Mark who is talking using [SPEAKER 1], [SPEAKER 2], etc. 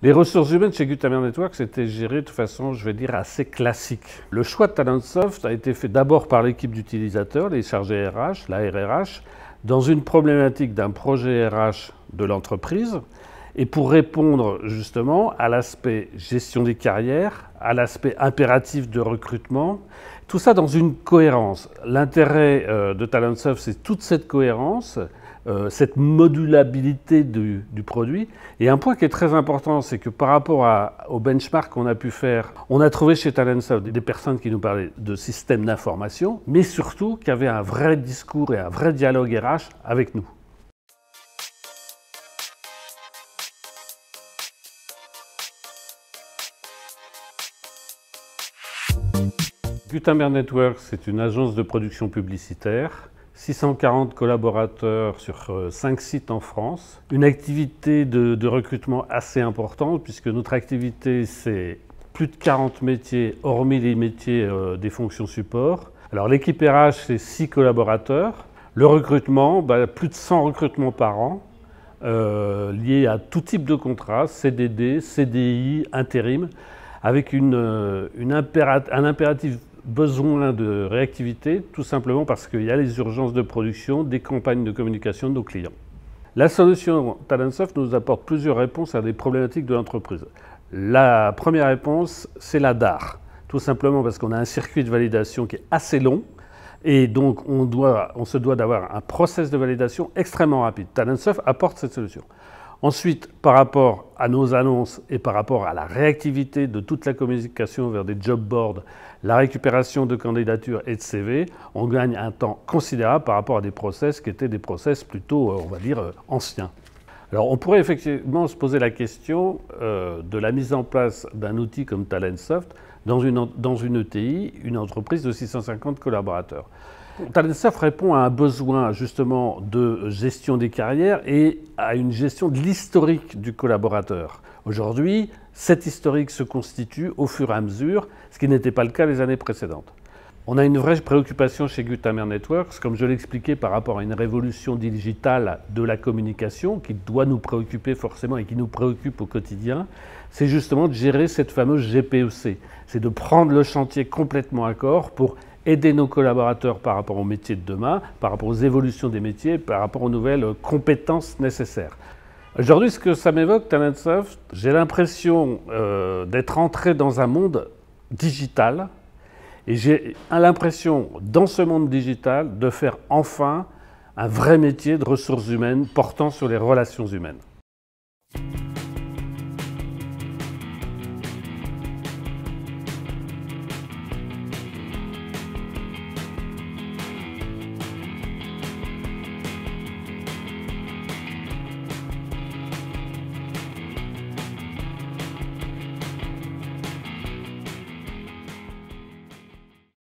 [SPEAKER 1] Les ressources humaines chez Gutenberg Networks étaient gérées de façon, je vais dire, assez classique. Le choix de Talentsoft a été fait d'abord par l'équipe d'utilisateurs, les chargés RH, la RRH, dans une problématique d'un projet RH de l'entreprise, et pour répondre justement à l'aspect gestion des carrières, à l'aspect impératif de recrutement, tout ça dans une cohérence. L'intérêt de Talentsoft, c'est toute cette cohérence, cette modulabilité du produit. Et un point qui est très important, c'est que par rapport au benchmark qu'on a pu faire, on a trouvé chez Talentsoft des personnes qui nous parlaient de systèmes d'information, mais surtout qui avaient un vrai discours et un vrai dialogue RH avec nous. Gutenberg Networks, c'est une agence de production publicitaire, 640 collaborateurs sur 5 sites en France, une activité de recrutement assez importante puisque notre activité c'est plus de 40 métiers, hormis les métiers des fonctions support. Alors l'équipe RH c'est 6 collaborateurs, le recrutement, plus de 100 recrutements par an, liés à tout type de contrat, CDD, CDI, intérim, avec un impératif besoin de réactivité, tout simplement parce qu'il y a les urgences de production, des campagnes de communication de nos clients. La solution Talentsoft nous apporte plusieurs réponses à des problématiques de l'entreprise. La première réponse, c'est la DAR, tout simplement parce qu'on a un circuit de validation qui est assez long, et donc on se doit d'avoir un process de validation extrêmement rapide. Talentsoft apporte cette solution. Ensuite, par rapport à nos annonces et par rapport à la réactivité de toute la communication vers des job boards, la récupération de candidatures et de CV, on gagne un temps considérable par rapport à des process qui étaient des process plutôt, on va dire, anciens. Alors on pourrait effectivement se poser la question de la mise en place d'un outil comme Talentsoft dans une ETI, une entreprise de 650 collaborateurs. Talentsoft répond à un besoin justement de gestion des carrières et à une gestion de l'historique du collaborateur. Aujourd'hui, cet historique se constitue au fur et à mesure, ce qui n'était pas le cas les années précédentes. On a une vraie préoccupation chez Gutenberg Networks, comme je l'expliquais, par rapport à une révolution digitale de la communication qui doit nous préoccuper forcément et qui nous préoccupe au quotidien, c'est justement de gérer cette fameuse GPEC. C'est de prendre le chantier complètement à corps pour aider nos collaborateurs par rapport aux métiers de demain, par rapport aux évolutions des métiers, par rapport aux nouvelles compétences nécessaires. Aujourd'hui, ce que ça m'évoque, Talentsoft, j'ai l'impression d'être entré dans un monde digital et j'ai l'impression, dans ce monde digital, de faire enfin un vrai métier de ressources humaines portant sur les relations humaines.